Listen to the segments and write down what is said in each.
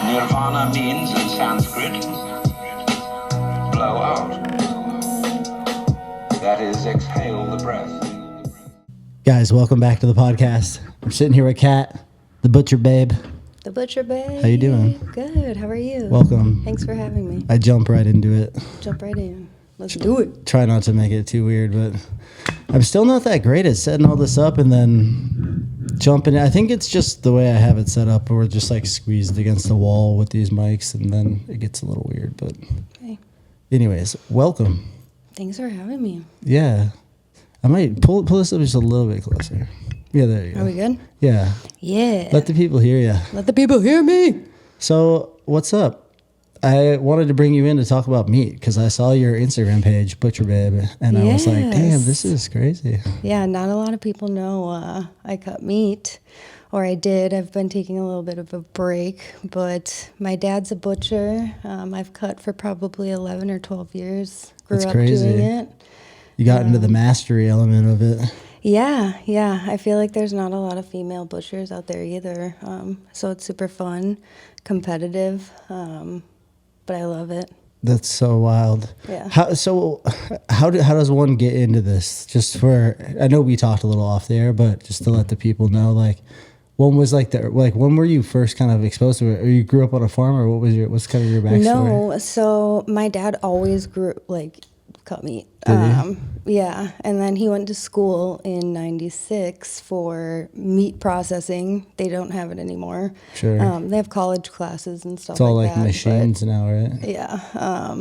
Nirvana means in Sanskrit, blow out. That is, exhale the breath. Guys, welcome back to the podcast. I'm sitting here with Kat, the Butcher Babe. The Butcher Babe. How you doing? Good. How are you? Welcome. Thanks for having me. I jump right into it. Jump right in. Let's do it. Try not to make it too weird, but I'm still not that great at setting all this up and then jumping. I think it's just the way I have it set up, where we're just like squeezed against the wall with these mics, and then it gets a little weird. But Okay. anyways, welcome. Thanks for having me. Yeah. I might pull this up just a little bit closer. Yeah, there you go. Are we good? Yeah. Yeah. Let the people hear you. Let the people hear me. So, what's up? I wanted to bring you in to talk about meat because I saw your Instagram page, Butcher Babe, and I was like, damn, this is crazy. Yeah, not a lot of people know I cut meat, or I did. I've been taking a little bit of a break, but my dad's a butcher. I've cut for probably 11 or 12 years. Grew That's up crazy. doing it. You got into the mastery element of it. Yeah. I feel like there's not a lot of female butchers out there either. So it's super fun, competitive, but I love it. That's so wild. Yeah. How does one get into this? Just for, I know we talked a little off there, but just to let the people know, like, when was when were you first kind of exposed to it? Or you grew up on a farm, or what's kind of your backstory? No, so my dad always cut meat. Did he? Yeah, and then he went to school in '96 for meat processing. They don't have it anymore. Sure. They have college classes and stuff. It's all like that, machines now, right? Yeah.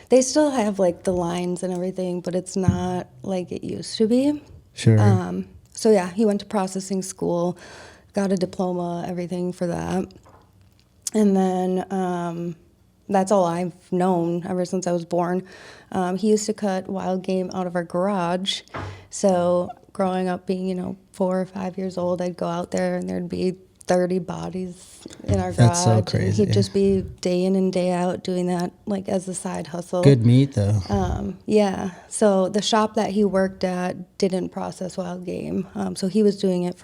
They still have like the lines and everything, but it's not like it used to be. Sure. So yeah, he went to processing school, got a diploma, everything for that. And then that's all I've known ever since I was born. He used to cut wild game out of our garage. So growing up being, 4 or 5 years old, I'd go out there and there'd be 30 bodies in our garage. That's so crazy. And he'd just be day in and day out doing that like as a side hustle. Good meat, though. Yeah. So the shop that he worked at didn't process wild game. So he was doing it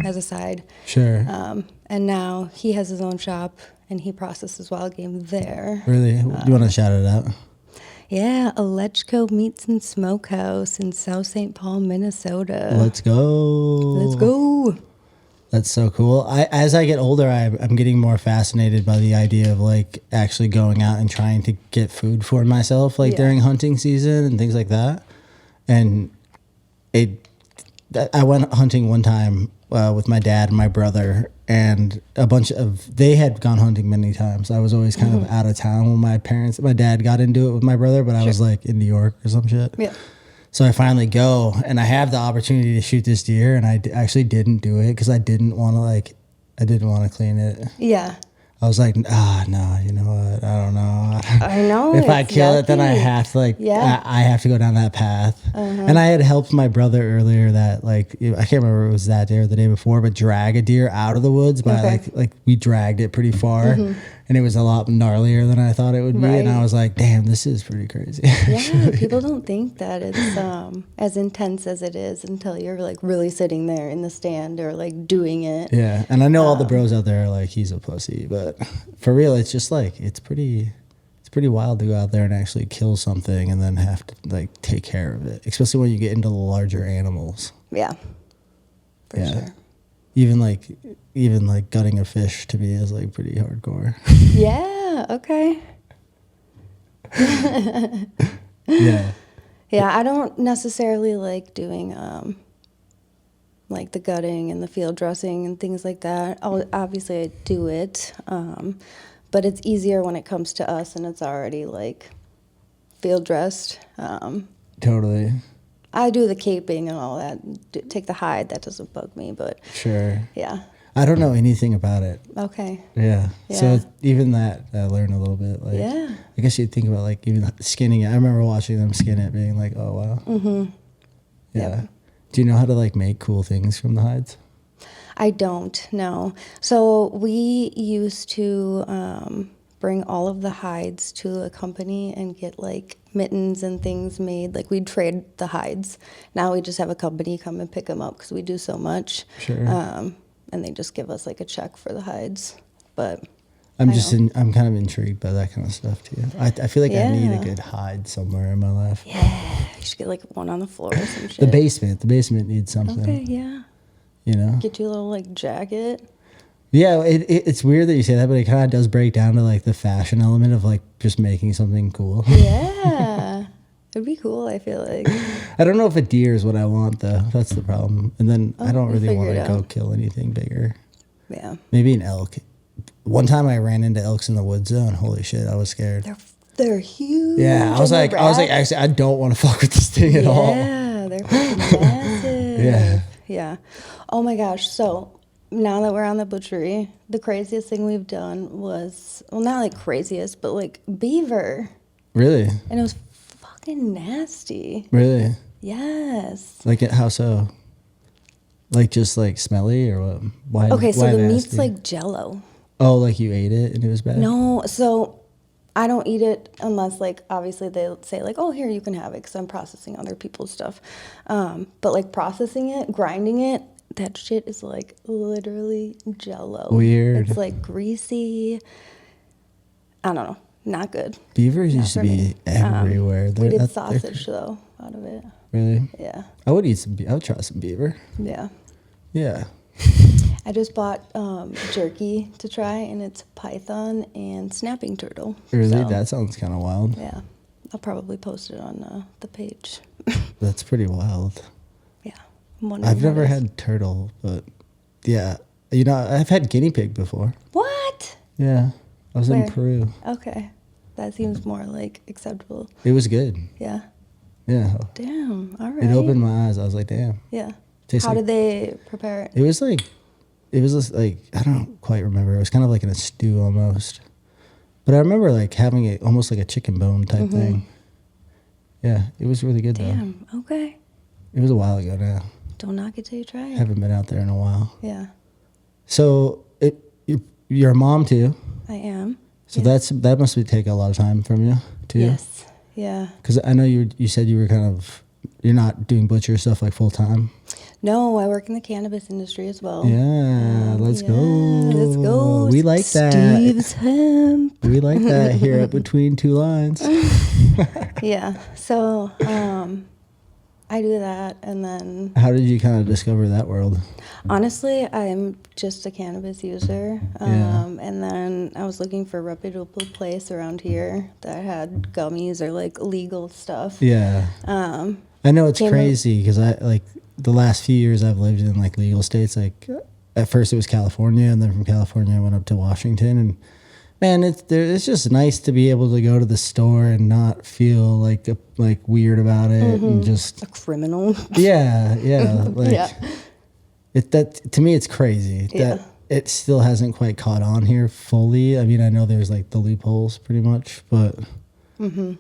as a side. Sure. And now he has his own shop and he processes wild game there. Really? Do you want to shout it out? Yeah, Alechco Meats and Smokehouse in South St. Paul, Minnesota. Let's go. That's so cool. As I get older, I'm getting more fascinated by the idea of like actually going out and trying to get food for myself, like during hunting season and things like that. And I went hunting one time with my dad and my brother, and they had gone hunting many times. I was always kind of out of town when my dad got into it with my brother, but I was like in New York or some shit. Yeah. So I finally go, and I have the opportunity to shoot this deer, and I actually didn't do it because I didn't want to clean it. Yeah. I was like, no, you know what? I don't know. I know. If I kill it, then I have to I have to go down that path. And I had helped my brother earlier that I can't remember if it was that day or the day before, but drag a deer out of the woods by we dragged it pretty far, and it was a lot gnarlier than I thought it would be. Right. And I was like, damn, this is pretty crazy. Yeah, people don't think that it's as intense as it is until you're like really sitting there in the stand or like doing it. Yeah, and I know all the bros out there are like, he's a pussy, but for real, it's just like it's pretty wild to go out there and actually kill something and then have to like take care of it, especially when you get into the larger animals. Yeah, for sure. Even like gutting a fish to me is like pretty hardcore. Yeah. Okay. Yeah. Yeah, I don't necessarily like doing like the gutting and the field dressing and things like that. Obviously, I do it, but it's easier when it comes to us and it's already like field dressed. Totally. I do the caping and all that. Take the hide. That doesn't bug me, but Sure. yeah. I don't know anything about it. Okay. Yeah. Yeah. So even that, I learned a little bit. Like, Yeah. I guess you'd think about like even skinning it. I remember watching them skin it, being like, oh wow. Mm-hmm. Yeah. Yep. Do you know how to like make cool things from the hides? I don't know. So we used to bring all of the hides to a company and get like mittens and things made. Like we'd trade the hides. Now we just have a company come and pick them up because we do so much. Sure. And they just give us like a check for the hides. But I'm kind of intrigued by that kind of stuff too. I feel like I need a good hide somewhere in my life. Yeah, you should get like one on the floor or some shit. The basement needs something. Okay, yeah. You know? Get you a little like jacket. Yeah, it's weird that you say that, but it kind of does break down to like the fashion element of like just making something cool. Yeah. It'd be cool, I feel like. I don't know if a deer is what I want though. That's the problem. And then I don't really want to go out. kill anything bigger. Yeah. Maybe an elk. One time I ran into elks in the woods though, and holy shit, I was scared. They're huge. Yeah, I was like, actually, I don't want to fuck with this thing at all. Yeah, they're fucking massive. Yeah. Yeah. Oh my gosh. So now that we're on the butchery, the craziest thing we've done was, well, not like craziest, but like beaver. Really? And it was fucking nasty. Really? Yes. Like how so? Like just like smelly or what? Why? Okay, so why the nasty? meat's like Jello. Oh, like you ate it and it was bad? No, so I don't eat it unless, like, obviously they say, like, oh, here, you can have it because I'm processing other people's stuff. But, like, processing it, grinding it, that shit is, like, literally Jello. Weird. It's, like, greasy. I don't know. Not good. Beavers used to be everywhere. We did sausage, though, out of it. Really? Yeah. I would eat some. I would try some beaver. Yeah. Yeah. I just bought jerky to try, and it's python and snapping turtle. Really? So, That sounds kind of wild. yeah. I'll probably post it on the page. That's pretty wild. Yeah. I'm wondering I've never how it is. had turtle, but yeah. You know, I've had guinea pig before. What? Yeah. I was Where? in Peru. Okay. That seems more like acceptable. It was good. Yeah. Yeah. Damn. All right. It opened my eyes. I was like, damn. Yeah. Tastes How like- did they prepare it? It was just like, I don't quite remember. It was kind of like in a stew almost. But I remember like having it almost like a chicken bone type thing. Yeah, it was really good though. Damn. Okay. It was a while ago now. Don't knock it till you try I it. haven't been out there in a while. Yeah. So you're a mom too. I am. So Yeah. that must take a lot of time from you too. Yes. Yeah. Because I know you said you were you're not doing butcher stuff like full time. No, I work in the cannabis industry as well. Yeah, let's go. Let's go. We like that. Steve's hemp. We like that here at Between Two Lines. Yeah. So, I do that, and then How did you kind of discover that world? honestly, I'm just a cannabis user. Yeah. And then I was looking for a reputable place around here that had gummies or like legal stuff. Yeah. I know it's came up- crazy because I like the last few years I've lived in like legal states. Like at first it was California, and then from California I went up to Washington. And man, it's just nice to be able to go to the store and not feel like weird about it and just A criminal. yeah. Like Yeah. that to me it's crazy Yeah. that it still hasn't quite caught on here fully. I mean, I know there's like the loopholes pretty much, but man,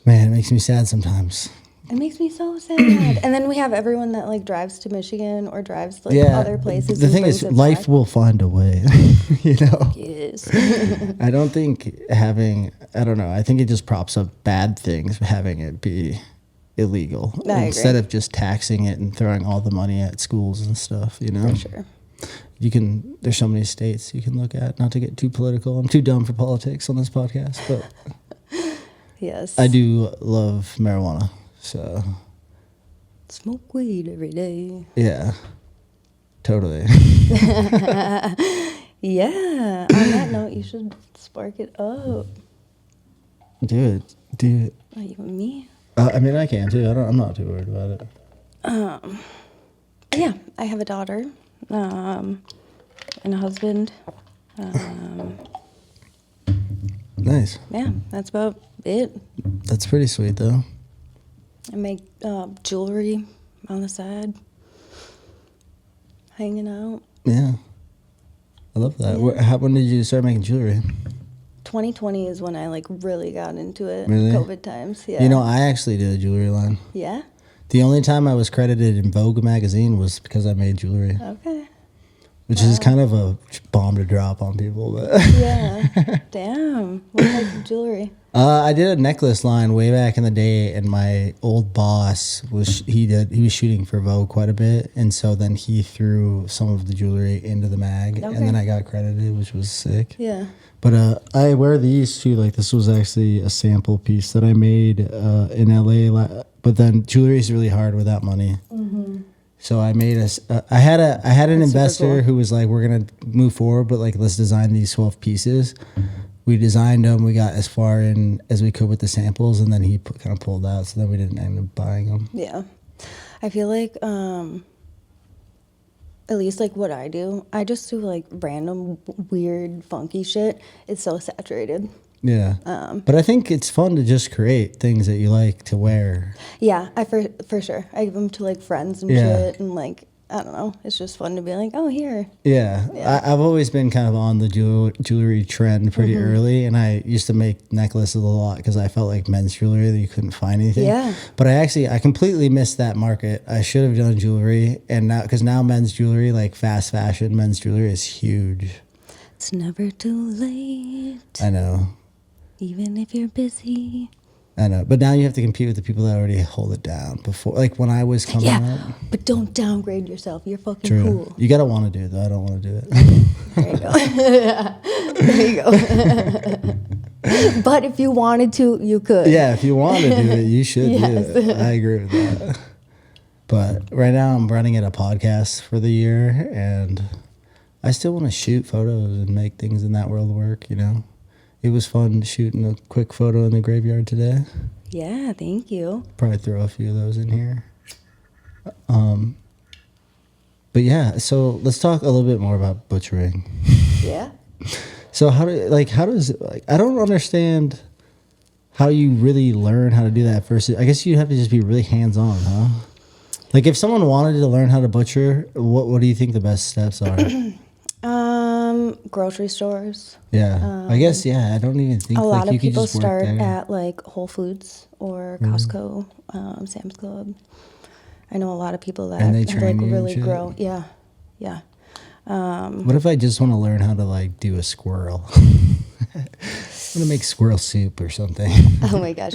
it makes me sad sometimes. It makes me so sad. And then we have everyone that like drives to Michigan or drives to like other places. The and thing brings is, it life back. will find a way. You know, Yes. I don't think I don't know. I think it just props up bad things having it be illegal I agree. instead of just taxing it and throwing all the money at schools and stuff. You know, For sure. There's so many states you can look at. Not to get too political. I'm too dumb for politics on this podcast, but Yes. I do love marijuana. So Smoke weed every day. yeah, totally. Yeah. On that note, you should spark it up. Do it. Oh, you and me? I mean, I can too. I'm not too worried about it. Yeah. I have a daughter and a husband. Nice. Yeah, that's about it. That's pretty sweet, though. I make jewelry on the side. Hanging out. Yeah. I love that. Yeah. When did you start making jewelry? 2020 is when I like really got into it. Really? COVID times. Yeah. You know, I actually did a jewelry line. Yeah. The only time I was credited in Vogue magazine was because I made jewelry. Okay. which is kind of a bomb to drop on people. But Yeah. Damn. What type of jewelry? I did a necklace line way back in the day, and my old boss was shooting for Vogue quite a bit, and so then he threw some of the jewelry into the mag, and then I got credited, which was sick. Yeah. But I wear these too. Like, this was actually a sample piece that I made in LA. But then jewelry is really hard without money. Mm-hmm. So I made I had an investor who was like, we're gonna move forward, but like, let's design these 12 pieces. We designed them. We got as far in as we could with the samples, and then he kind of pulled out. So then we didn't end up buying them. Yeah, I feel like at least like what I do, I just do like random weird funky shit. It's so saturated. Yeah, but I think it's fun to just create things that you like to wear. Yeah, for sure. I give them to like friends and shit, and like, I don't know. It's just fun to be like, oh, here. Yeah. I've always been kind of on the jewelry trend pretty early, and I used to make necklaces a lot because I felt like men's jewelry that you couldn't find anything. Yeah. But I completely missed that market. I should have done jewelry, and now men's jewelry, like fast fashion men's jewelry, is huge. It's never too late. I know. Even if you're busy. I know, but now you have to compete with the people that already hold it down before. Like when I was coming up. But don't downgrade yourself. You're fucking True. cool. You gotta want to do it, though. I don't want to do it. There you go. There you go. But if you wanted to, you could. Yeah, if you want to do it, you should do it. I agree with that. But right now I'm running at a podcast for the year, and I still want to shoot photos and make things in that world work, you know? It was fun shooting a quick photo in the graveyard today. Yeah, thank you. Probably throw a few of those in here. But yeah, so let's talk a little bit more about butchering. Yeah. So how does I don't understand how you really learn how to do that first. I guess you have to just be really hands-on, huh? Like if someone wanted to learn how to butcher, what do you think the best steps are? Grocery stores. Yeah, I guess. Yeah, I don't even think A lot you of could people just work start there. at like Whole Foods or Costco, Sam's Club. I know a lot of people that And they have train like you and really shit? grow. Yeah, yeah. What if I just want to learn how to like do a squirrel? I want to make squirrel soup or something. Oh my gosh.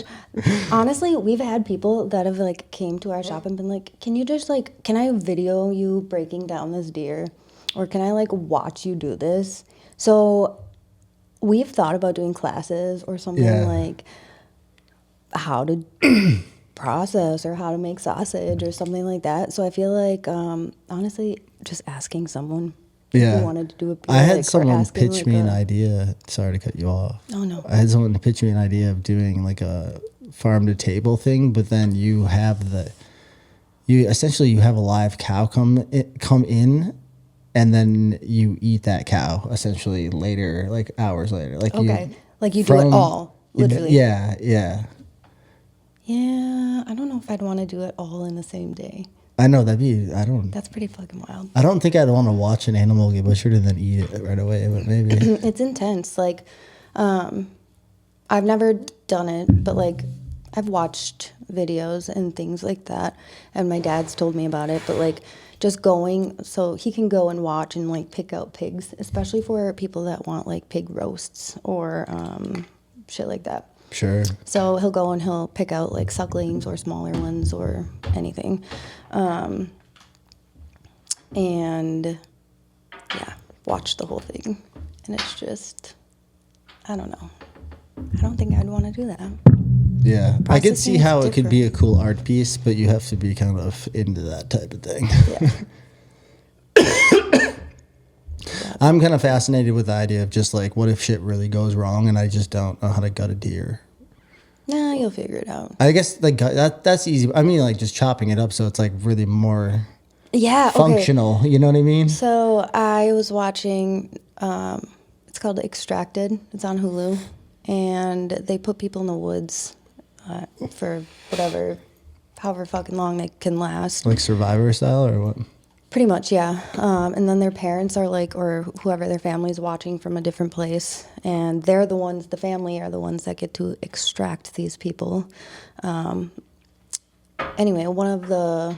Honestly, we've had people that have like came to our shop and been like, can you just like, can I video you breaking down this deer? Or can I like watch you do this? So we've thought about doing classes or something like how to process or how to make sausage or something like that. So I feel like, honestly, just asking someone if you wanted to do a I had or someone asking, pitch like, me an idea. Sorry to cut you off. Oh, no. I had someone pitch me an idea of doing like a farm to table thing, but then you have you have a live cow come in, and then you eat that cow essentially later, like hours later. Like you do it all, literally. Yeah. Yeah, I don't know if I'd want to do it all in the same day. I know That's pretty fucking wild. I don't think I'd want to watch an animal get butchered and then eat it right away, but maybe. It's intense. Like, I've never done it, but like, I've watched videos and things like that, and my dad's told me about it, but like, just going, so he can go and watch and like pick out pigs, especially for people that want like pig roasts or shit like that. Sure. So he'll go and he'll pick out like sucklings or smaller ones or anything. And yeah, watch the whole thing. And it's just, I don't know. I don't think I'd want to do that. Yeah. I could see Processing is how it could be a different. cool art piece, but you have to be kind of into that type of thing. Yeah. I'm kind of fascinated with the idea of just like, what if shit really goes wrong and I just don't know how to gut a deer? Nah, you'll figure it out. I guess like that's easy. I mean, like just chopping it up so it's like really more functional. You know what I mean? So I was watching, it's called Extracted. It's on Hulu. And they put people in the woods for however fucking long they can last. Like Survivor style or what? Pretty much, yeah. And then their parents are like, or whoever their family's watching from a different place. And they're the ones, the family are the ones that get to extract these people. Anyway, one of the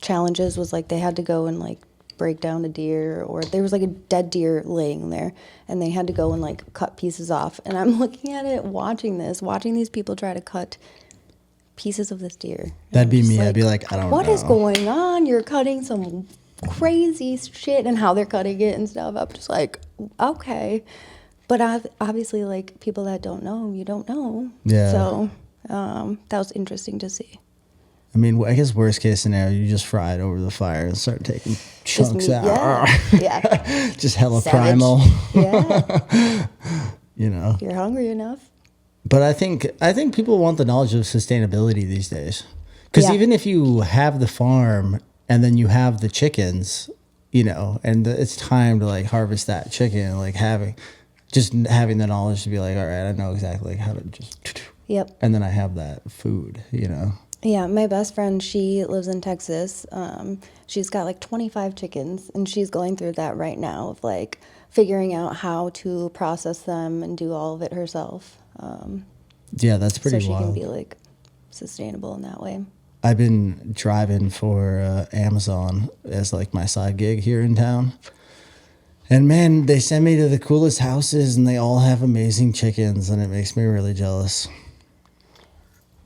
challenges was like they had to go and like break down a deer, or there was like a dead deer laying there and they had to go and like cut pieces off. And I'm looking at it, watching these people try to cut pieces of this deer. That'd be me. I'd be like, I don't know. What is going on? You're cutting some crazy shit, and how they're cutting it and stuff. I'm just like, okay. But obviously, like, people that don't know, you don't know. Yeah. So that was interesting to see. I mean, I guess worst case scenario, you just fry it over the fire and start taking chunks out. Yeah. Just hella Savage. primal. Yeah. You know. You're hungry enough. But I think people want the knowledge of sustainability these days. Because even if you have the farm and then you have the chickens, you know, and it's time to like harvest that chicken, like having the knowledge to be like, all right, I know exactly like how to just. Yep. And then I have that food, you know. Yeah, my best friend, she lives in Texas. She's got like 25 chickens, and she's going through that right now of like figuring out how to process them and do all of it herself. Yeah, that's pretty so she wild. can be like sustainable in that way. I've been driving for Amazon as like my side gig here in town. And man, they send me to the coolest houses and they all have amazing chickens, and it makes me really jealous.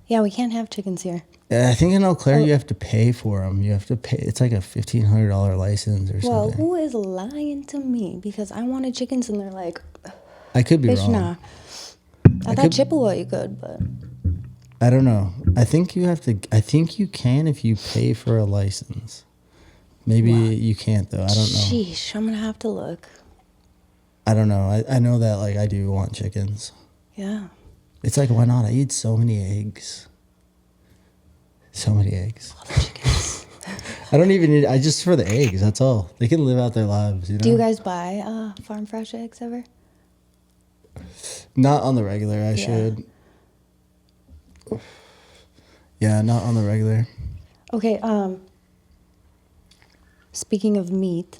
Yeah, we can't have chickens here. I think in Eau Claire you have to pay for them. You have to pay. It's like a $1,500 license or Well, something. who is lying to me? Because I wanted chickens, and they're like, I could be bitch, wrong. nah. I thought Chippewa you could, but I don't know. I think you have to. I think you can if you pay for a license. Maybe you can't though. I don't know. sheesh, I'm gonna have to look. I don't know. I know that like I do want chickens. Yeah. It's like, why not? I eat so many eggs. So many eggs. All the chickens. I don't even need. I just for the eggs. That's all. They can live out their lives. You know. Do you guys buy farm fresh eggs ever? Not on the regular. I should. Yeah, not on the regular. Okay. Speaking of meat,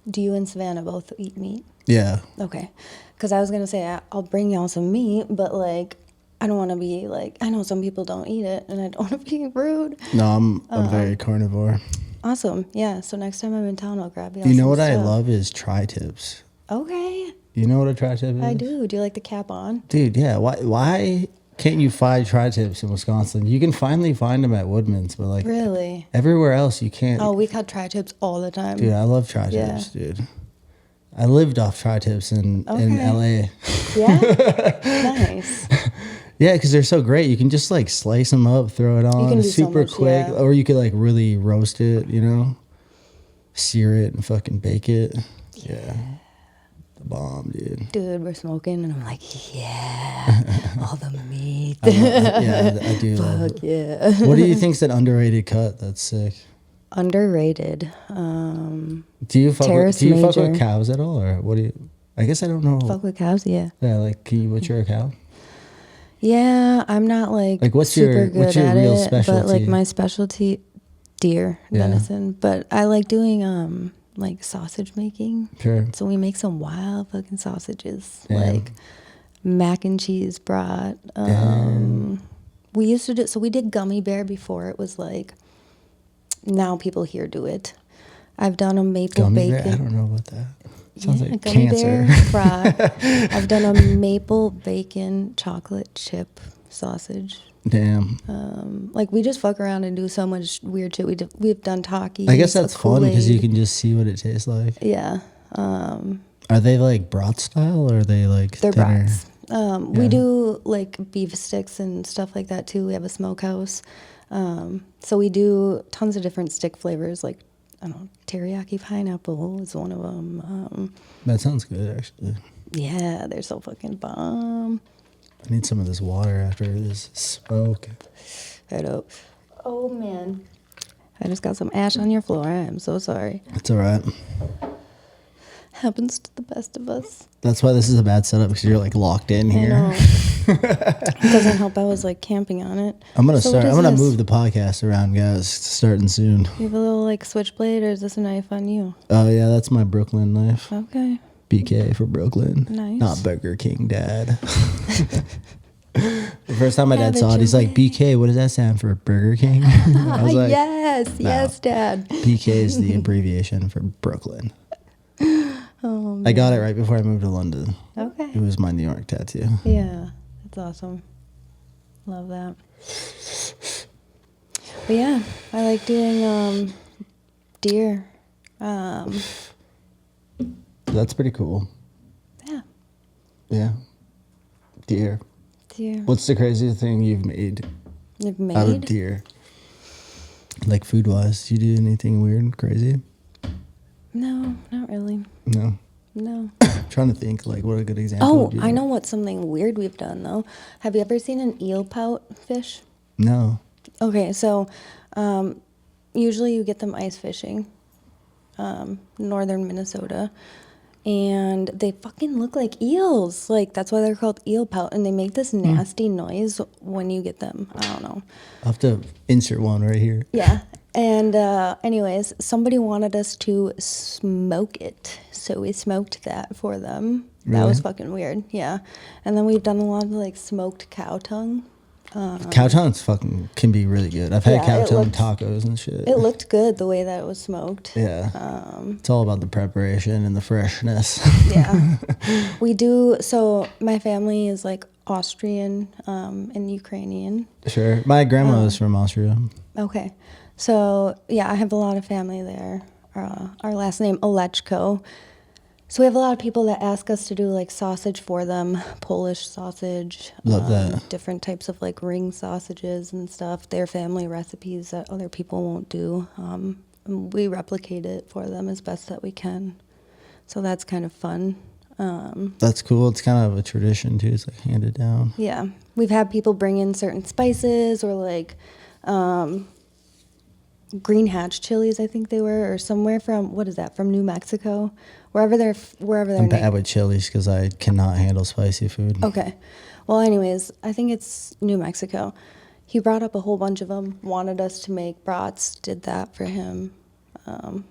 do you and Savannah both eat meat? Yeah. Okay. Because I was gonna say I'll bring y'all some meat, but like I don't want to be like, I know some people don't eat it, and I don't want to be rude. No, I'm very carnivore. Awesome. Yeah. So next time I'm in town, I'll grab you. You know some what I stuff. love is tri-tips. Okay. You know what a tri-tip is? I do. Do you like the cap on? Dude, yeah. Why can't you find tri-tips in Wisconsin? You can finally find them at Woodman's, but like Really? everywhere else you can't. Oh, we cut tri-tips all the time. Dude, I love tri-tips, dude. I lived off tri-tips in LA. Yeah? Nice. Yeah, because they're so great. You can just like slice them up, throw it on, can do so super much, quick. yeah. Or you could like really roast it, you know? Sear it and fucking bake it. Yeah. The bomb, dude. Dude, we're smoking, and I'm like, yeah, all the meat. Yeah, I do love Fuck it. yeah. What do you think's an underrated cut that's sick? Underrated. Do you fuck Terrace with Major. cows at all, or what do you? I guess I don't know. Fuck with cows, yeah. Yeah, like can you butcher a cow? Yeah, I'm not like what's super your good real at it, specialty? but like my specialty, deer, Yeah. venison. But I like doing like sausage making. Sure. So we make some wild fucking sausages, Damn. like mac and cheese brat. Damn. We used to do, so we did gummy bear before. It was like, now people here do it. I've done a maple Gummy bacon. bear? I don't know about that. Sounds like gummy cancer. bear brat. I've done a maple bacon chocolate chip sausage. Damn. Like we just fuck around and do so much weird shit. We've done Takis. I guess that's a fun because you Kool-Aid. can just see what it tastes like. Yeah. Are they like brat style or are they like They're thinner? brats. We do like beef sticks and stuff like that too. We have a smokehouse. So we do tons of different stick flavors. Like, I don't know, teriyaki pineapple is one of them. That sounds good actually. Yeah, they're so fucking bomb. I need some of this water after this smoke. I know. Oh man. I just got some ash on your floor. I am so sorry. It's all right. Happens to the best of us. That's why this is a bad setup because you're like locked in here. I know. It doesn't help. I was like camping on it. I'm gonna So start. what I'm is gonna this? move the podcast around, guys. It's starting soon. You have a little like switchblade, or is this a knife on you? Oh yeah, that's my Brooklyn knife. Okay. BK for Brooklyn. Nice. Not Burger King, Dad. The first time my dad saw it, he's like, BK, what does that stand for? Burger King? I was like, yes, Dad. BK is the abbreviation for Brooklyn. Oh, I got it right before I moved to London. Okay. It was my New York tattoo. Yeah, that's awesome. Love that. But yeah, I like doing deer. That's pretty cool. Yeah. Yeah. Deer. Deer. What's the craziest thing you've made out of deer? Like food-wise, do you do anything weird and crazy? No, not really. No. I'm trying to think, like, what a good example would be. I know what's something weird we've done, though. Have you ever seen an eel pout fish? No. Okay, so usually you get them ice fishing, northern Minnesota, and they fucking look like eels. Like, that's why they're called eel pout, and they make this nasty noise when you get them. I don't know. I'll have to insert one right here. Yeah. And anyways, somebody wanted us to smoke it. So we smoked that for them. Really? That was fucking weird. Yeah. And then we've done a lot of like smoked cow tongue. Cow tongues fucking can be really good. I've had cow tongue tacos and shit. It looked good the way that it was smoked. Yeah. It's all about the preparation and the freshness. Yeah. We do. So my family is like Austrian and Ukrainian. Sure. My grandma is from Austria. Okay. So, yeah, I have a lot of family there. Our last name, Olechko. So we have a lot of people that ask us to do, like, sausage for them, Polish sausage. Love that. Different types of, like, ring sausages and stuff. Their family recipes that other people won't do. And we replicate it for them as best that we can. So that's kind of fun. That's cool. It's kind of a tradition, too. It's, like, handed down. Yeah. We've had people bring in certain spices or, like... Green Hatch chilies, I think they were, or somewhere from, what is that, from New Mexico? Wherever they're I'm bad with chilies because I cannot handle spicy food. Okay. Well, anyways, I think it's New Mexico. He brought up a whole bunch of them, wanted us to make brats, did that for him.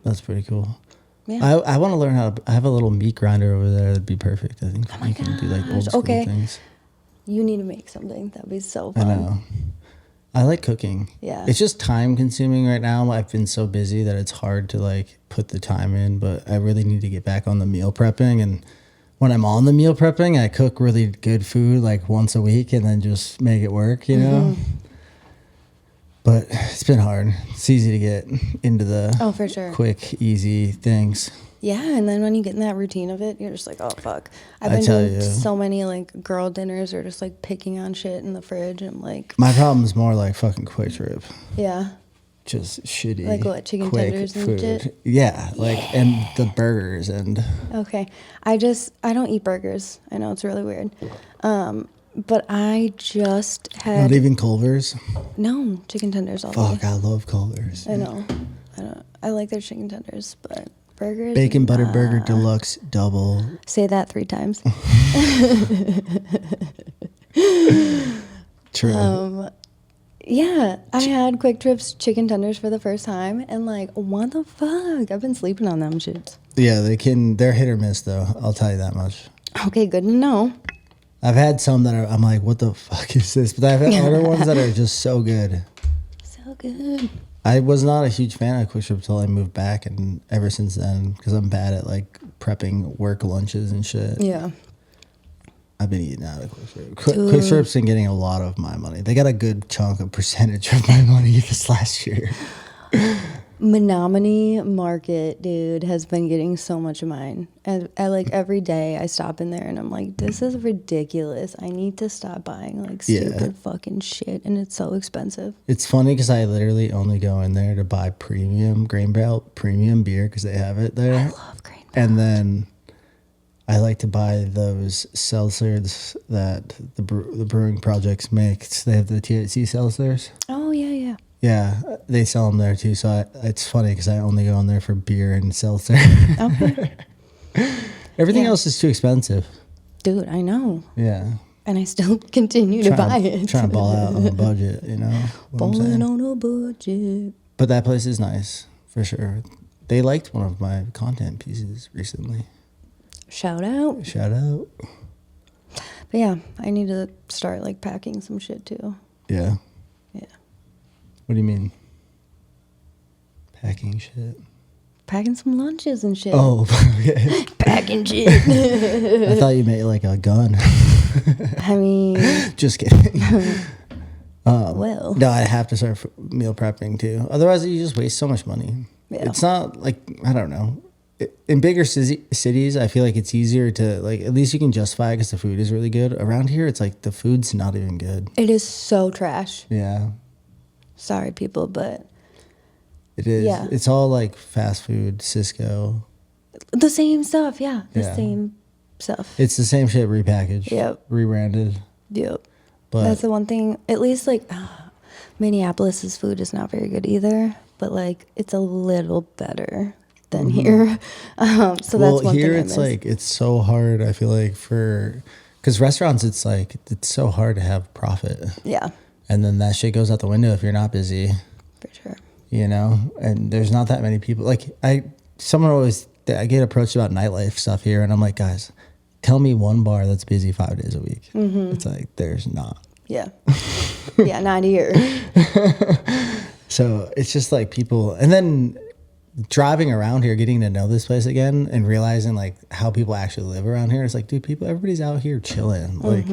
That's pretty cool. Yeah. I want to learn how to, I have a little meat grinder over there. That'd be perfect. I think you can do like old school things. You need to make something. That'd be so fun. I know. I like cooking. Yeah. It's just time consuming right now. I've been so busy that it's hard to like put the time in, but I really need to get back on the meal prepping. And when I'm on the meal prepping, I cook really good food like once a week and then just make it work, you know? But it's been hard. It's easy to get into the for sure. quick, easy things. Yeah, and then when you get in that routine of it, you're just like, oh, fuck. I've been doing so many, like, girl dinners or just, like, picking on shit in the fridge. And I'm like... My problem's more like fucking Quick Trip. Yeah. Just shitty. Like what, chicken tenders and shit? Yeah, like, and the burgers and... Okay. I don't eat burgers. I know, it's really weird. But I just had... Not even Culver's? No, chicken tenders all Fuck, day. I love Culver's. I know. I like their chicken tenders, but... Burgers? Bacon butter burger deluxe double. Say that 3 times. True. Yeah, I had Quick Trip's chicken tenders for the first time, and like, what the fuck? I've been sleeping on them shits. Yeah, they're hit or miss though. I'll tell you that much. Okay, good to know. I've had some that I'm like, what the fuck is this? But I've had other ones that are just so good. So good. I was not a huge fan of Quick Trip until I moved back, and ever since then, because I'm bad at like prepping work lunches and shit. Yeah. I've been eating out of Quick Trip. Quick Trip's been getting a lot of my money. They got a good chunk of percentage of my money this last year. Menominee Market, dude, has been getting so much of mine. And I like every day I stop in there and I'm like, this is ridiculous. I need to stop buying like stupid fucking shit, and it's so expensive. It's funny because I literally only go in there to buy premium Grain Belt premium beer because they have it there. I love Grain Belt. And then I like to buy those seltzers that the brewing projects make. They have the THC seltzers. Oh yeah, yeah. Yeah, they sell them there too. So it's funny because I only go in there for beer and seltzer. Okay. Everything else is too expensive. Dude, I know. Yeah. And I still continue to buy it. Trying to ball out on a budget, you know? Balling on a budget. But that place is nice, for sure. They liked one of my content pieces recently. Shout out. Shout out. But But yeah, I need to start like packing some shit too. Yeah. Yeah. What do you mean? Packing shit? Packing some lunches and shit. Oh, okay. Packing shit. I thought you meant like a gun. I mean, Just kidding. well. No, I have to start meal prepping too. Otherwise, you just waste so much money. Yeah. It's not like, I don't know. In bigger cities, I feel like it's easier to, like, at least you can justify it because the food is really good. Around here, it's like the food's not even good. It is so trash. Yeah. Sorry, people, but It is. Yeah. It's all like fast food, Cisco. the same stuff. Yeah, the Yeah. same stuff. It's the same shit repackaged. Yep. Rebranded. Yep. But That's the one thing. At least like Minneapolis's food is not very good either, but like it's a little better than here. So that's one here thing I it's miss. like it's so hard. I feel like because restaurants, it's like it's so hard to have profit, Yeah, and then that shit goes out the window if you're not busy. for sure. You know, and there's not that many people. Like I get approached about nightlife stuff here, and I'm like, guys, tell me one bar that's busy 5 days a week. It's like there's not. Yeah, yeah, not here. So it's just like people, and then driving around here, getting to know this place again, and realizing like how people actually live around here. It's like, dude, everybody's out here chilling. Like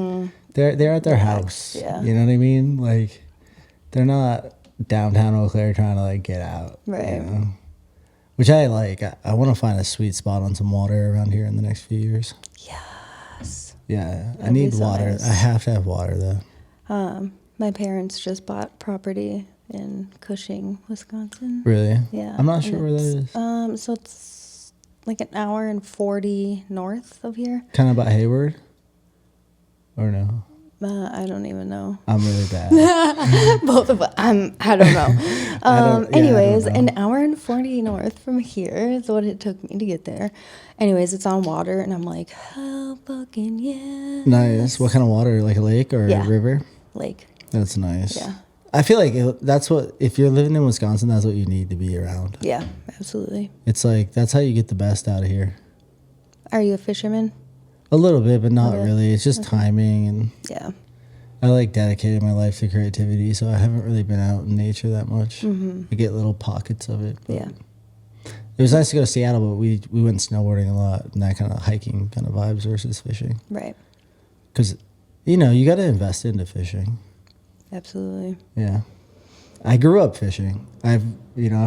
they're at their house. Yeah. You know what I mean? Like they're not downtown Eau Claire trying to like get out. Right. You know? Which I like. I want to find a sweet spot on some water around here in the next few years. Yes. Yeah, I That'd be need so water. nice. I have to have water though. My parents just bought property in Cushing, Wisconsin. Really? Yeah. I'm not and sure where that it's, is. So it's like an hour and 40 north of here. Kind of by Hayward? Or no? I don't even know. I'm really bad. Both of us. I don't know. I Anyways, don't know. an hour and 40 north from here is what it took me to get there. Anyways, it's on water, and I'm like, hell fucking yeah. Nice. What kind of water? Like a lake or Yeah. a river? Like, That's nice. Yeah. I feel like that's what, if you're living in Wisconsin, that's what you need to be around. yeah, absolutely. It's like, that's how you get the best out of here. Are you a fisherman? A little bit, but not Okay. really. It's just timing, and Yeah. I like dedicated my life to creativity, so I haven't really been out in nature that much. I get little pockets of it. But Yeah. It was nice to go to Seattle, but we went snowboarding a lot, and that kind of hiking kind of vibes versus fishing. Right. Because, you know, you got to invest into fishing. Absolutely. Yeah. I grew up fishing. I've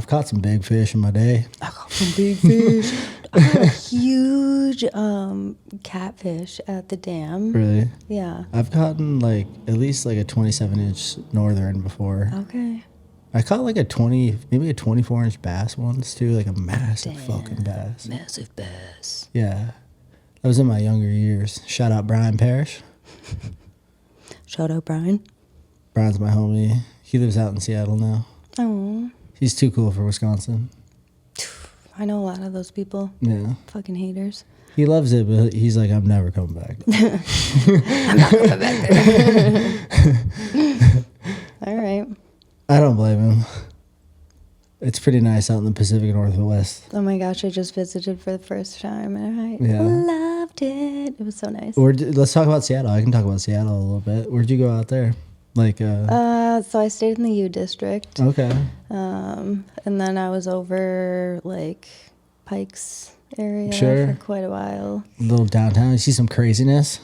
caught some big fish in my day. I caught some big fish. I caught a huge catfish at the dam. Really? Yeah. I've caught at least like a 27-inch northern before. Okay. I caught like maybe a 24-inch bass once too, like a massive fucking bass. Massive bass. Yeah. That was in my younger years. Shout out Brian Parrish. Shout out, Brian. Brian's my homie. He lives out in Seattle now. Oh, He's too cool for Wisconsin. I know a lot of those people. Yeah. Fucking haters. He loves it, but he's like, I'm never coming back. I'm not coming back there. All right. I don't blame him. It's pretty nice out in the Pacific Northwest. Oh my gosh, I just visited for the first time and I Yeah. loved it. It was so nice. Let's talk about Seattle. I can talk about Seattle a little bit. Where'd you go out there? So I stayed in the U District. Okay. And then I was over like Pikes area Sure. for quite a while. A little downtown. You see some craziness?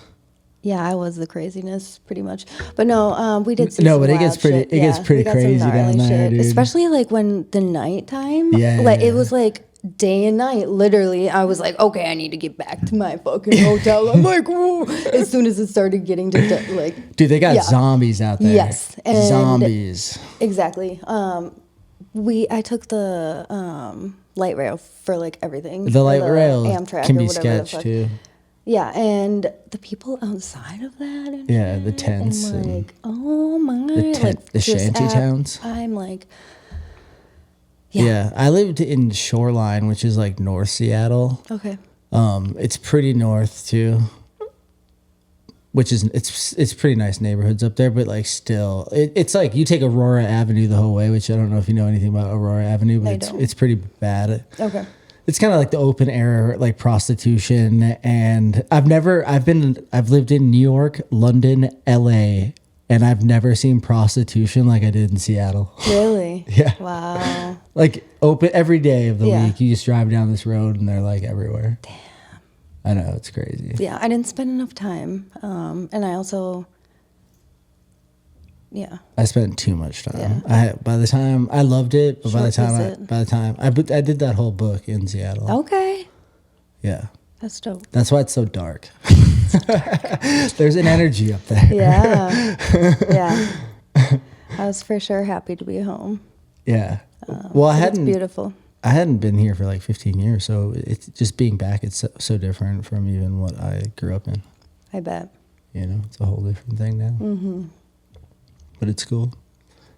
Yeah, I was the craziness pretty much. But no, we did see No, some but it wild gets pretty- shit. it gets pretty we got some crazy down gnarly there, dude. Especially like when the nighttime. Yeah, Like yeah. it was like day and night. Literally, I was like, okay, I need to get back to my fucking hotel. I'm like, whoa. As soon as it started getting to like Dude, they got Yeah. zombies out there. Yes, and- Zombies. exactly. I took the light rail for like everything. The light Or rail Amtrak can or be whatever the sketch fuck. too. Yeah, and the people outside of that. And Yeah, the shit, tents And and like, oh my. the just shanty towns. I'm like. Yeah. I lived in Shoreline, which is like North Seattle. Okay. It's pretty north too. Which is it's pretty nice neighborhoods up there, but like still, it's like you take Aurora Avenue the whole way, which I don't know if you know anything about Aurora Avenue, but I it's don't. it's pretty bad. Okay. it's kind of like the open air, like prostitution. And I've lived in New York, London, LA, and I've never seen prostitution like I did in Seattle. Really? Yeah. Wow. Like open every day of the week. You just drive down this road and they're like everywhere. Damn. I know, it's crazy. Yeah, I didn't spend enough time. And I also, I spent too much time. Yeah. By the time I loved it, but by the Short time I did that whole book in Seattle. Okay. Yeah. That's dope. That's why it's so dark. There's an energy up there. Yeah. Yeah. I was for sure happy to be home. Yeah. Well, It's beautiful. I hadn't been here for like 15 years, so it's just being back. It's so different from even what I grew up in. I bet. You know, it's a whole different thing now. Mm-hmm. But it's cool.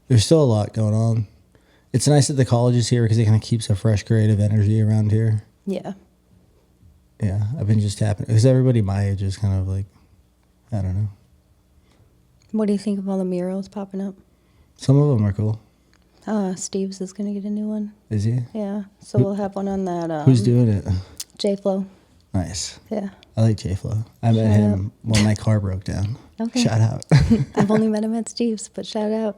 There's still a lot going on. It's nice that the college is here because it kind of keeps a fresh creative energy around here. Yeah. Yeah, I've been just tapping because everybody my age is kind of like, I don't know. What do you think of all the murals popping up? Some of them are cool. Steve's is going to get a new one. Is he? Yeah. So we'll have one on that. Who's doing it? J-Flow. Nice. Yeah. I like J-Flow. I met him when my car broke down. Okay. Shout out. I've only met him at Steve's, but shout out.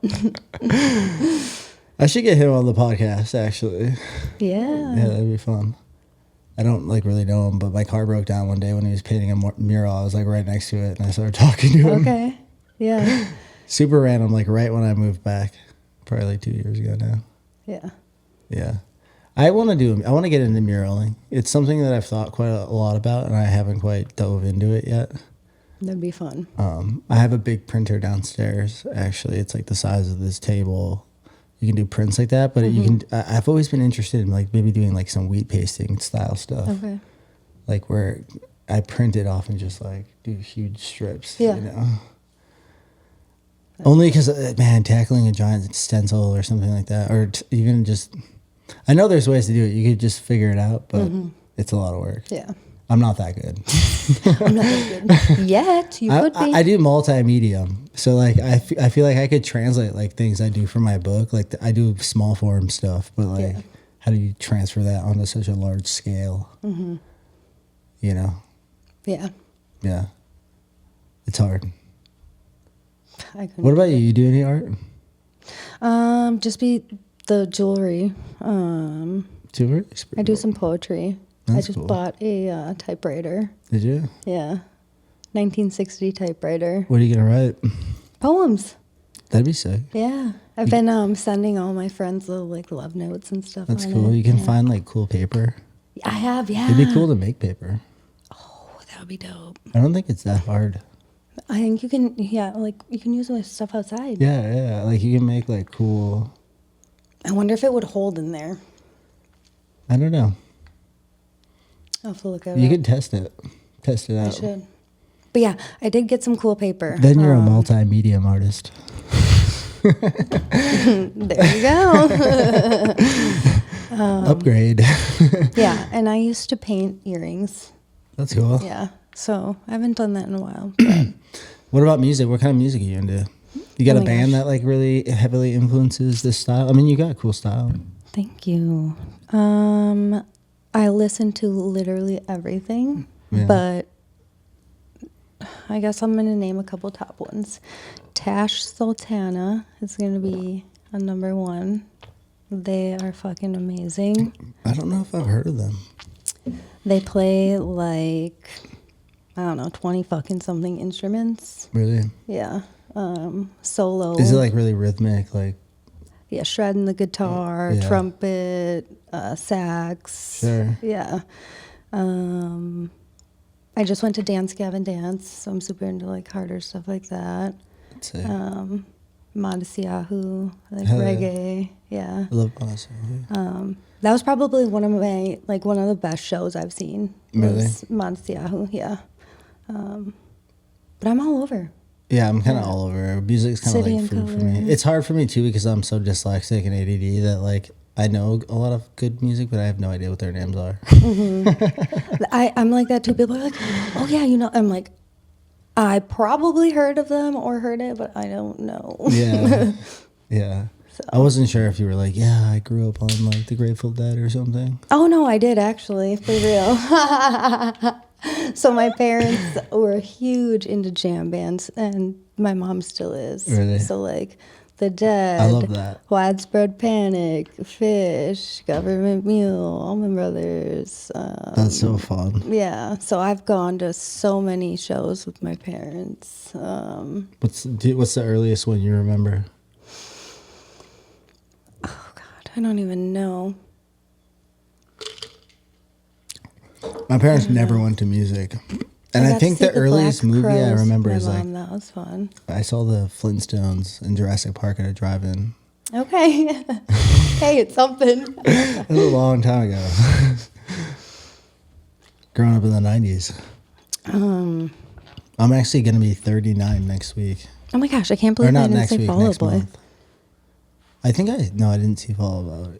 I should get him on the podcast, actually. Yeah. Yeah, that'd be fun. I don't like really know him, but my car broke down one day when he was painting a mural. I was like right next to it, and I started talking to him. Okay. Yeah. Super random, like right when I moved back, probably like 2 years ago now. Yeah. Yeah. I want to get into muraling. It's something that I've thought quite a lot about, and I haven't quite dove into it yet. That'd be fun. I have a big printer downstairs, actually. It's like the size of this table. You can do prints like that, but you can. I've always been interested in like maybe doing like some wheat pasting style stuff. Okay. Like where I print it off and just like do huge strips. Yeah. You know. Only because, man, tackling a giant stencil or something like that, or even just, I know there's ways to do it. You could just figure it out, but it's a lot of work. Yeah. I'm not that good. I'm not that good. Yet. You could be. I do multimedia. So, like, I feel like I could translate, like, things I do for my book. Like, I do small form stuff, but, like, how do you transfer that onto such a large scale? Mm-hmm. You know? Yeah. Yeah. It's hard. I couldn't. What about you? You do any art? Just be the jewelry. Jewelry? I do some poetry. That's I just cool. bought a typewriter. Did you? Yeah. 1960 typewriter. What are you going to write? Poems. That'd be sick. Yeah. I've been sending all my friends little like love notes and stuff. That's on cool. it. You can find like cool paper. I have, yeah. It'd be cool to make paper. Oh, that would be dope. I don't think it's that hard. I think you can, like you can use my stuff outside. Yeah. Like you can make like cool. I wonder if it would hold in there. I don't know. I'll have to look at You it. could test it. Test it out. I should. But yeah, I did get some cool paper. Then you're a multimedia artist. There you go. Upgrade. Yeah, and I used to paint earrings. That's cool. Yeah, so I haven't done that in a while. But What about music? What kind of music are you into? You got Oh a my band gosh. that like really heavily influences this style? I mean, you got a cool style. Thank you. I listen to literally everything, Yeah. but I guess I'm going to name a couple top ones. Tash Sultana is going to be a number one. They are fucking amazing. I don't know if I've heard of them. They play like, I don't know, 20 fucking something instruments. Really? Yeah. Solo. Is it like really rhythmic? Like, Yeah, shredding the guitar, Yeah. trumpet, sax. Sure. Yeah. I just went to Dance Gavin Dance, so I'm super into like harder stuff like that. let's say, Modesty Yahoo, like Hell yeah. reggae. Yeah. I love Bossa. That was probably one of the best shows I've seen. Really? Was Modesty Yahoo, yeah. But I'm all over. Yeah, I'm kind of all over. Music's kind of City like and food for me. Color. It's hard for me too because I'm so dyslexic and ADD that like I know a lot of good music, but I have no idea what their names are. I'm like that too. People are like, oh yeah, you know. I'm like, I probably heard of them or heard it, but I don't know. Yeah, yeah. I wasn't sure if you were like, yeah, I grew up on like the Grateful Dead or something. Oh no, I did actually, for real. So my parents were huge into jam bands, and my mom still is. Really? So like The Dead, I love that. Widespread Panic, Fish, Government Mule, Allman Brothers. That's so fun. Yeah, so I've gone to so many shows with my parents. What's the earliest one you remember? Oh God, I don't even know. My parents never went to music. And I got think to see the earliest Black movie I Crowes remember with is my like, mom. That was fun. I saw the Flintstones in Jurassic Park at a drive-in. Okay. Hey, it's something. That was a long time ago. Growing up in the 90s. I'm actually going to be 39 next week. Oh my gosh, I can't Or believe I not didn't next say week, Fall Out next Boy. month. I didn't see Fall Out Boy.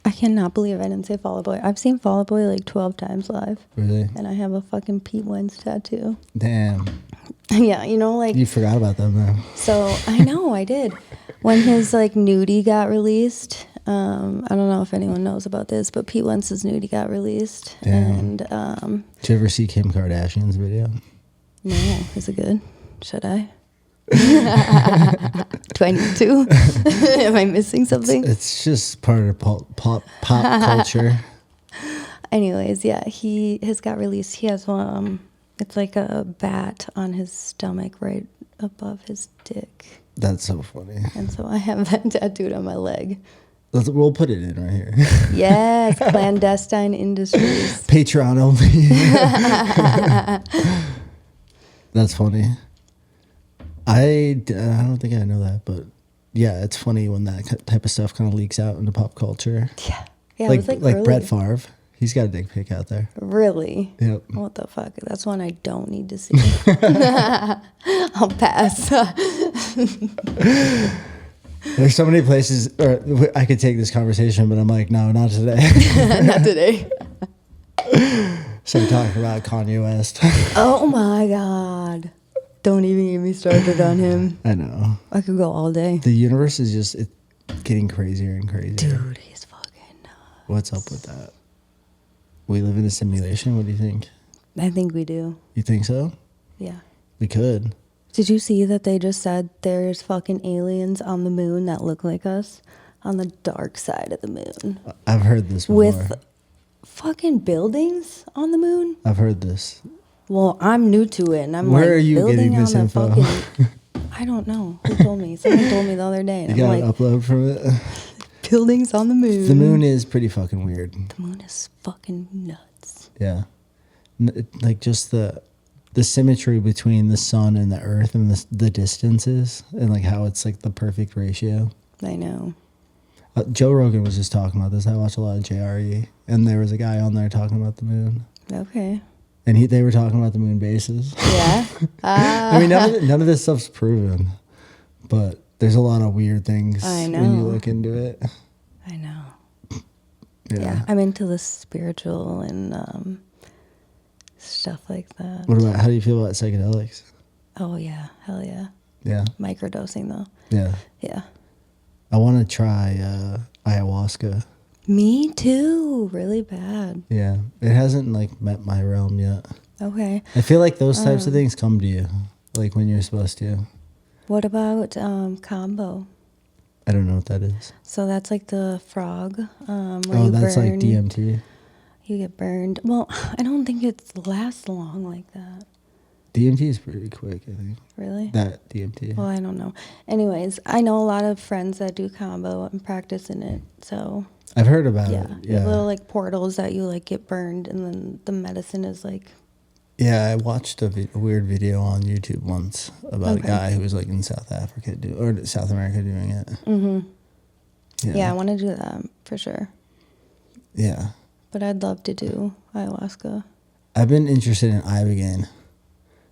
I cannot believe I didn't say Fall Out Boy. I've seen Fall Out Boy like 12 times live. Really? And I have a fucking Pete Wentz tattoo. Damn. Yeah, you know, like, You forgot about them, though. so I know I did. When his like nudie got released, I don't know if anyone knows about this, but Pete Wentz's nudie got released. Damn. And Did you ever see Kim Kardashian's video? no, is it good? Should I? Do I need to? Am I missing something? It's just part of pop culture. Anyways, yeah, he has got released. He has it's like a bat on his stomach right above his dick. That's so funny. And so I have that tattooed on my leg. We'll put it in right here. Yes, Clandestine Industries. Patreon only. That's funny. I don't think I know that, but yeah, it's funny when that type of stuff kind of leaks out into pop culture. Yeah. Yeah, like it was like early. Brett Favre. He's got a dick pic out there. Really? Yep. What the fuck? That's one I don't need to see. I'll pass. There's so many places or I could take this conversation, but I'm like, no, not today. Not today. So talking about Kanye West. Oh my God. Don't even get me started on him. I know. I could go all day. The universe is just getting crazier and crazier. Dude, he's fucking nuts. What's up with that? We live in a simulation. What do you think? I think we do. You think so? Yeah. We could. Did you see that they just said there's fucking aliens on the moon that look like us on the dark side of the moon? I've heard this before. With fucking buildings on the moon? I've heard this. Well, I'm new to it, and I'm Where like, are you building getting this on info? the fucking. I don't know. Who told me? Someone told me the other day, and You I'm got like, an upload from it? buildings on the moon. The moon is pretty fucking weird. The moon is fucking nuts. Yeah. Like just the symmetry between the sun and the earth and the distances and like how it's like the perfect ratio. I know. Joe Rogan was just talking about this. I watch a lot of JRE, and there was a guy on there talking about the moon. Okay. And they were talking about the moon bases. Yeah. I mean, none of this stuff's proven, but there's a lot of weird things I when you know. look into it. I know. Yeah. Yeah, I'm into the spiritual and stuff like that. How do you feel about psychedelics? Oh yeah, hell yeah. Yeah. Microdosing though. Yeah. Yeah. I want to try ayahuasca. Me too. Really bad. Yeah. It hasn't like met my realm yet. Okay. I feel like those types of things come to you, like when you're supposed to. What about combo? I don't know what that is. So that's like the frog. Where Oh, you that's like burn. DMT. You get burned. Well, I don't think it lasts long like that. DMT is pretty quick, I think. Really? That DMT. Well, I don't know. Anyways, I know a lot of friends that do combo and practice in it. So I've heard about yeah, it. you have Yeah. little like portals that you like get burned, and then the medicine is like. Yeah, I watched a weird video on YouTube once about a Okay. guy who was like in South Africa or South America doing it. Mm-hmm. Yeah, I want to do that for sure. Yeah. But I'd love to do ayahuasca. I've been interested in Ibogaine.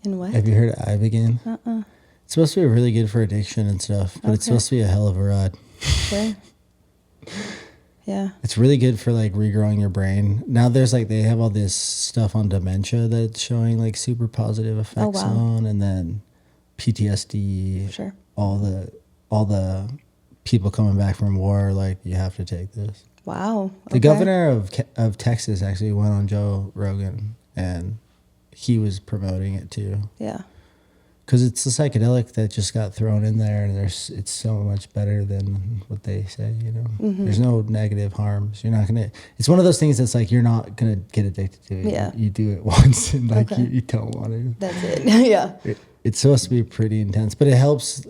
In what? Have you heard of Ibogaine? Uh-uh. It's supposed to be really good for addiction and stuff, but it's Okay. supposed to be a hell of a ride. Sure. Yeah. It's really good for like regrowing your brain. Now there's like they have all this stuff on dementia that's showing like super positive effects wow. on, and then PTSD. Sure. All the people coming back from war are like, you have to take this. Wow. The governor of Texas actually went on Joe Rogan, and he was promoting it too. Yeah. Because it's a psychedelic that just got thrown in there, and it's so much better than what they say, you know. There's no negative harms. You're not going to... It's one of those things that's like, you're not going to get addicted to it. Yeah. You do it once, and like you don't want to. That's it. Yeah. It's supposed to be pretty intense, but it helps...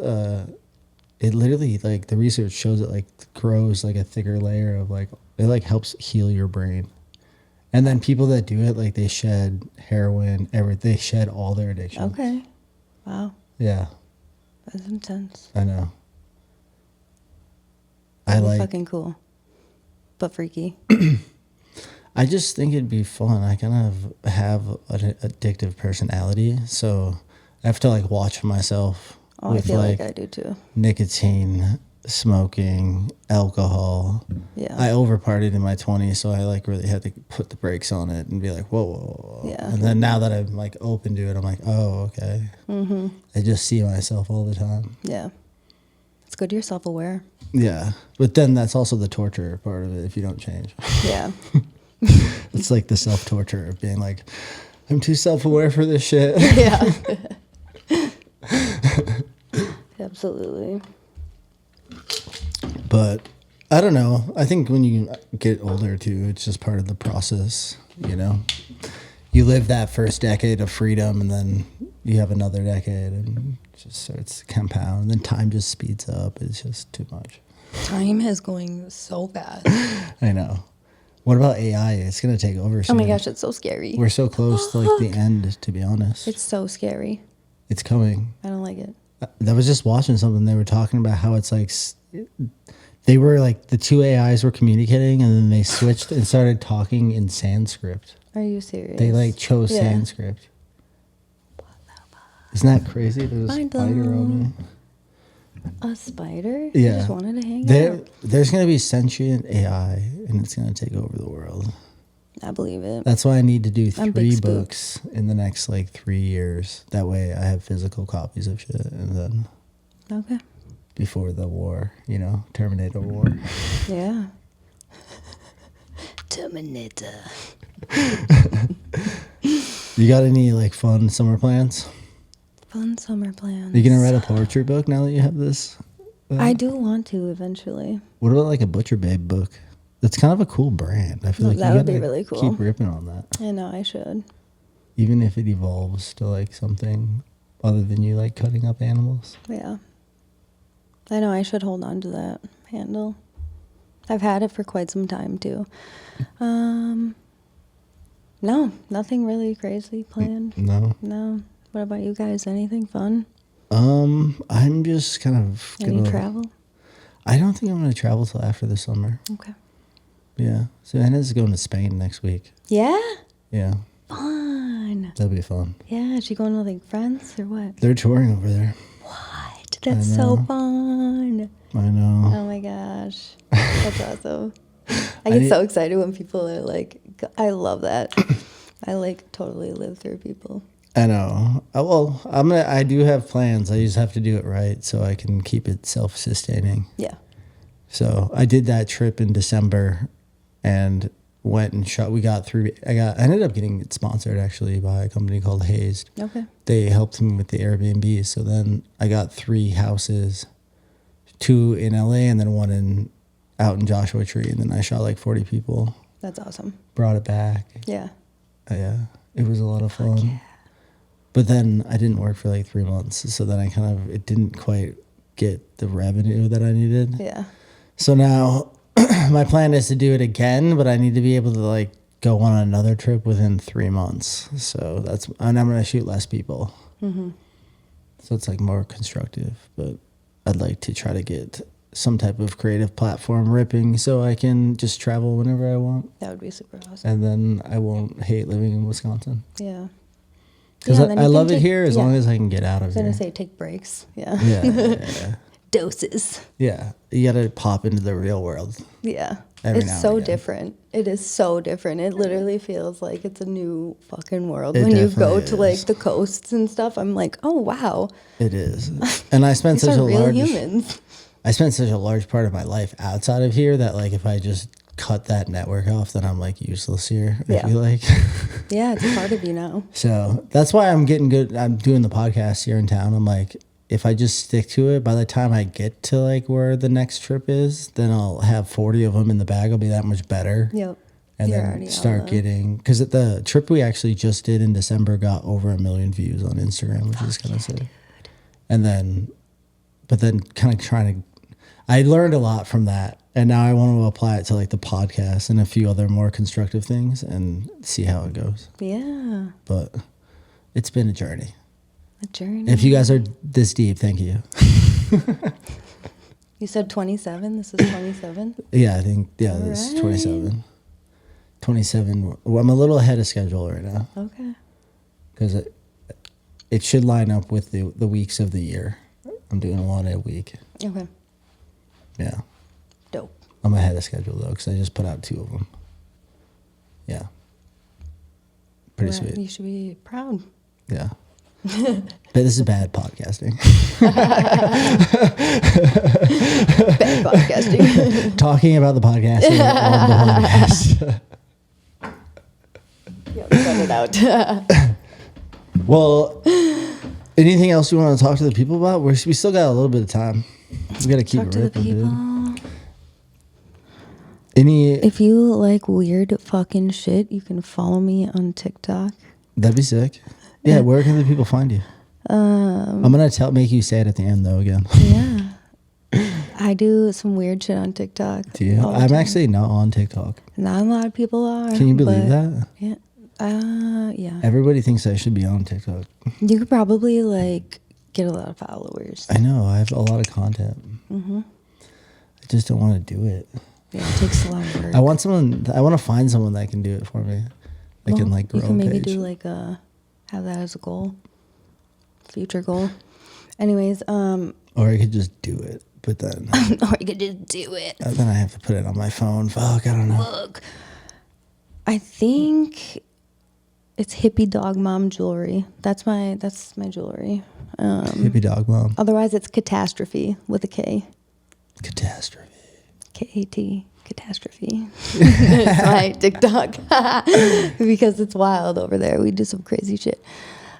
it literally, like, the research shows it, like, grows, like, a thicker layer of, like... It, like, helps heal your brain. And then people that do it, like, they shed heroin, they shed all their addictions. Okay. Wow. Yeah. That's intense. I know. That'd be fucking cool. But freaky. I just think it'd be fun. I kind of have an addictive personality, so I have to like watch myself I feel like I do too. Nicotine, smoking, alcohol. Yeah. I overpartied in my 20s, so I like really had to put the brakes on it and be like, whoa, whoa, whoa. Yeah. And then now that I'm like open to it, I'm like, oh, okay. I just see myself all the time. Yeah. It's good you're self-aware. Yeah. But then that's also the torture part of it if you don't change. Yeah. It's like the self-torture of being like, I'm too self-aware for this shit. Yeah. Absolutely. But I don't know. I think when you get older too, it's just part of the process, you know? You live that first decade of freedom, and then you have another decade, and it just starts to compound, and then time just speeds up. It's just too much. Time is going so fast. I know. What about AI? It's going to take over soon. Oh my gosh, it's so scary. We're so close to like the end, to be honest. It's so scary. It's coming. I don't like it. I was just watching something. They were talking about how it's like they were like the two AIs were communicating, and then they switched and started talking in Sanskrit. Are you serious? They like chose Sanskrit. Isn't that crazy? There's a spider on me. A spider? Yeah. I just wanted to hang out. There's going to be sentient AI, and it's going to take over the world. I believe it. That's why I need to do I'm 3 big books in the next like 3 years. That way I have physical copies of shit, and then Okay. before the war, you know, Terminator War. Yeah. Terminator. You got any like fun summer plans? Fun summer plans. Are you gonna write a poetry book now that you have this? I do want to eventually. What about like a Butcher Babe book? That's kind of a cool brand. I feel like that you would be gotta really cool. Keep ripping on that. I know I should. Even if it evolves to like something other than you like cutting up animals. Yeah. I know I should hold on to that handle. I've had it for quite some time too. No, nothing really crazy planned. No. No. What about you guys? Anything fun? I'm just kind of Any travel? I don't think I'm gonna travel till after the summer. Okay. Yeah. So Anna's going to Spain next week. Yeah? Yeah. Fun. That'll be fun. Yeah, is she going with like friends or what? They're touring over there. What? That's so fun. I know. Oh my gosh. That's awesome. I get so excited when people are like, I love that. I like totally live through people. I know. Well, I do have plans. I just have to do it right so I can keep it self-sustaining. Yeah. So I did that trip in December and went and shot. I ended up getting it sponsored actually by a company called Hazed. Okay. They helped me with the Airbnb. So then I got 3 houses, 2 in LA and then 1 out in Joshua Tree. And then I shot like 40 people. That's awesome. Brought it back. Yeah. Yeah. It was a lot of fun. Yeah. But then I didn't work for like 3 months. So then it didn't quite get the revenue that I needed. Yeah. So now my plan is to do it again, but I need to be able to like go on another trip within 3 months. So and I'm going to shoot less people. Mm-hmm. So it's like more constructive, but I'd like to try to get some type of creative platform ripping so I can just travel whenever I want. That would be super awesome. And then I won't hate living in Wisconsin. Yeah. Because I love it here as long as I can get out of here. I was going to say take breaks. Yeah. Yeah. Doses. Yeah. You got to pop into the real world. Yeah. It's so different. It is so different. It literally feels like it's a new fucking world. It When you go definitely to like is. the coasts and stuff, I'm like, oh wow. It is. And I spent These such are a real large... humans. I spent such a large part of my life outside of here that like if I just cut that network off, then I'm like useless here. I feel like. Yeah, it's a part of you now. So that's why I'm getting good. I'm doing the podcast here in town. I'm like, if I just stick to it, by the time I get to like where the next trip is, then I'll have 40 of them in the bag. I'll be that much better. Yep. And then start getting, because at the trip we actually just did in December got over 1 million views on Instagram, which is kind of sick. And then, but then kind of trying to, I learned a lot from that. And now I want to apply it to like the podcast and a few other more constructive things and see how it goes. Yeah. But it's been a journey. A journey. If you guys are this deep, thank you. You said 27? This is 27? Yeah, I think, this is 27. 27. Well, I'm a little ahead of schedule right now. Okay. Because it should line up with the weeks of the year. I'm doing one a week. Okay. Yeah. Dope. I'm ahead of schedule, though, because I just put out 2 of them. Yeah. Pretty sweet. You should be proud. Yeah. But this is bad podcasting. Bad podcasting. Talking about the podcasting on the podcast. Yeah, cut it out. Well, anything else you want to talk to the people about? We still got a little bit of time. We got to keep Talk it to the ripping, people. dude. If you like weird fucking shit, you can follow me on TikTok. That'd be sick. Yeah, where can the people find you? I'm gonna make you say it at the end though again. Yeah. I do some weird shit on TikTok. Do you? I'm actually not on TikTok. Not a lot of people are. Can you believe that? Yeah. Yeah. Everybody thinks I should be on TikTok. You could probably like get a lot of followers. I know. I have a lot of content. Mm-hmm. I just don't want to do it. Yeah, it takes a lot of work. I want to find someone that can do it for me. I can like grow You can maybe a page. do like have that as a goal. Future goal. Anyways, or I could just do it, but then or you could just do it. then I have to put it on my phone. Fuck, I don't know. Look. I think it's hippie dog mom jewelry. That's my jewelry. Hippie dog mom. Otherwise it's catastrophe with a K. Catastrophe. K-A-T. Catastrophe. It's my TikTok. Because it's wild over there. We do some crazy shit.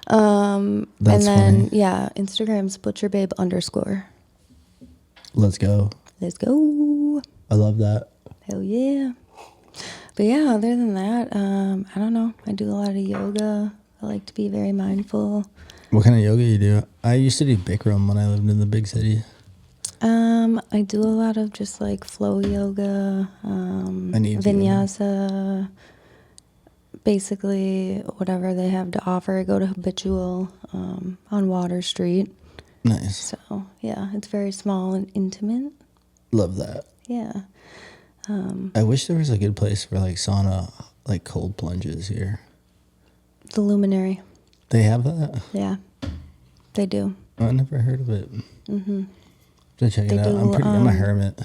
That's and then funny. yeah, Instagram's butcherbabe _. Let's go. Let's go. I love that. Hell yeah. But yeah, other than that, I don't know. I do a lot of yoga. I like to be very mindful. What kind of yoga you do? I used to do Bikram when I lived in the big city. I do a lot of just like flow yoga, I need to. vinyasa, basically whatever they have to offer. I go to Habitual on Water Street. Nice. So yeah, it's very small and intimate. Love that. Yeah. I wish there was a good place for like sauna, like cold plunges here. The Luminary. They have that? Yeah, they do. I never heard of it. Mm-hmm. To check it out. I'm a hermit.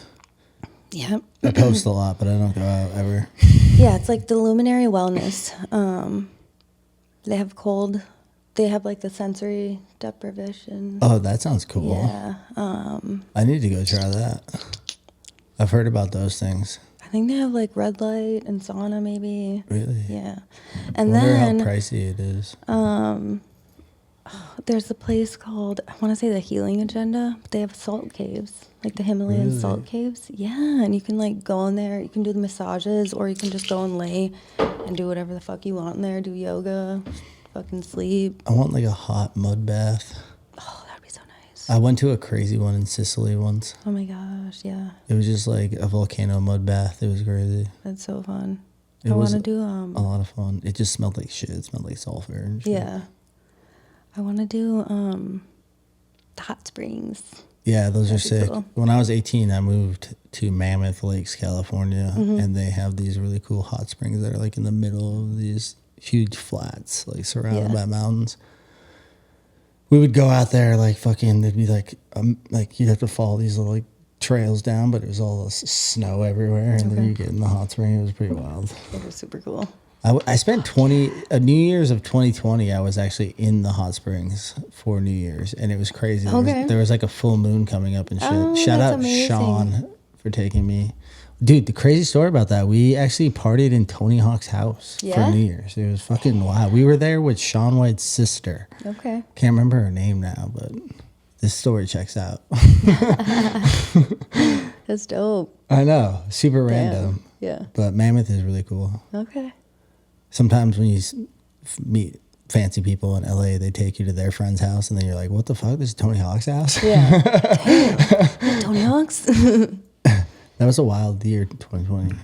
Yeah. I post a lot, but I don't go out ever. Yeah, it's like the Luminary Wellness. They have cold. They have like the sensory deprivation. Oh, that sounds cool. Yeah. I need to go try that. I've heard about those things. I think they have like red light and sauna maybe. Really? Yeah. I And wonder then how pricey it is. there's a place called, I want to say the Healing Agenda. But they have salt caves, like the Himalayan Really? salt caves. Yeah, and you can like go in there. You can do the massages, or you can just go and lay and do whatever the fuck you want in there. Do yoga, fucking sleep. I want like a hot mud bath. Oh, that'd be so nice. I went to a crazy one in Sicily once. Oh my gosh, yeah, It was just like a volcano mud bath. It was crazy. that's so fun. It I want was to do a lot of fun. It just smelled like shit. It smelled like sulfur and shit. yeah. I want to do the hot springs. Yeah, those are That'd be sick. cool. When I was 18, I moved to Mammoth Lakes, California, Mm-hmm. and they have these really cool hot springs that are like in the middle of these huge flats, like surrounded Yeah. by mountains. We would go out there, like fucking. There'd be like you'd have to follow these little like trails down, but it was all snow everywhere, and then Okay. you get in the hot spring. It was pretty wild. It was super cool. I spent New Year's of 2020. I was actually in the hot springs for New Year's, and it was crazy. There was like a full moon coming up and shit. Shout that's out amazing. Sean for taking me. Dude, the crazy story about that, we actually partied in Tony Hawk's house for New Year's. It was fucking wild. We were there with Shaun White's sister. Okay. Can't remember her name now, but this story checks out. That's dope. I know. Super random. Yeah. But Mammoth is really cool. Okay. Sometimes when you meet fancy people in LA, they take you to their friend's house, and then you're like, what the fuck? This is Tony Hawk's house? Yeah. Damn. Tony Hawk's? That was a wild year, 2020.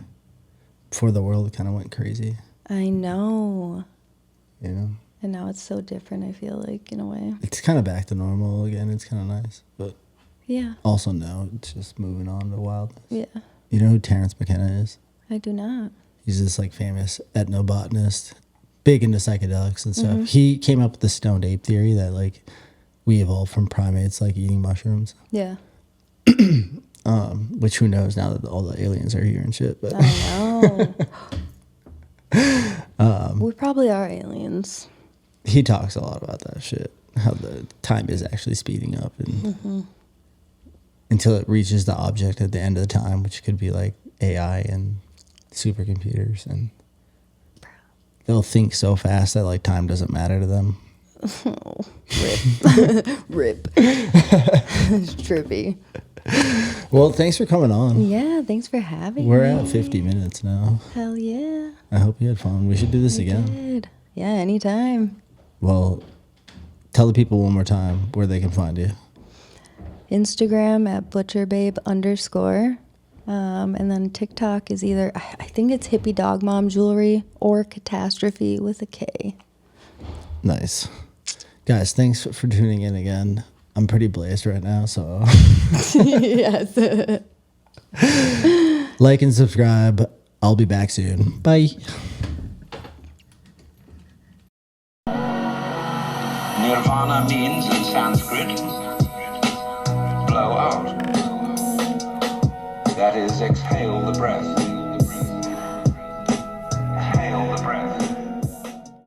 Before the world kind of went crazy. I know. You know? And now it's so different, I feel like, in a way. It's kind of back to normal again. It's kind of nice. But yeah. Also, no, it's just moving on to wildness. Yeah. You know who Terrence McKenna is? I do not. He's this like famous ethnobotanist, big into psychedelics and stuff. He came up with the stoned ape theory that like we evolved from primates like eating mushrooms. Yeah. Which who knows now that all the aliens are here and shit. But I know. We probably are aliens. He talks a lot about that shit. How the time is actually speeding up and until it reaches the object at the end of the time, which could be like AI and supercomputers, and they'll think so fast that like time doesn't matter to them. Oh, rip. Rip. It's trippy. Well, thanks for coming on. Yeah, thanks for having me. We're at 50 minutes now. Hell yeah. I hope you had fun. We should do this again. Did. Yeah, anytime. Well, tell the people one more time where they can find you. Instagram at butcherbabe_. And then TikTok is either, I think it's Hippie Dog Mom Jewelry or Catastrophe with a K. Nice. Guys, thanks for tuning in again. I'm pretty blazed right now, so. Yes. Like and subscribe. I'll be back soon. Bye. Nirvana means in Sanskrit, blow out. That is, exhale the breath.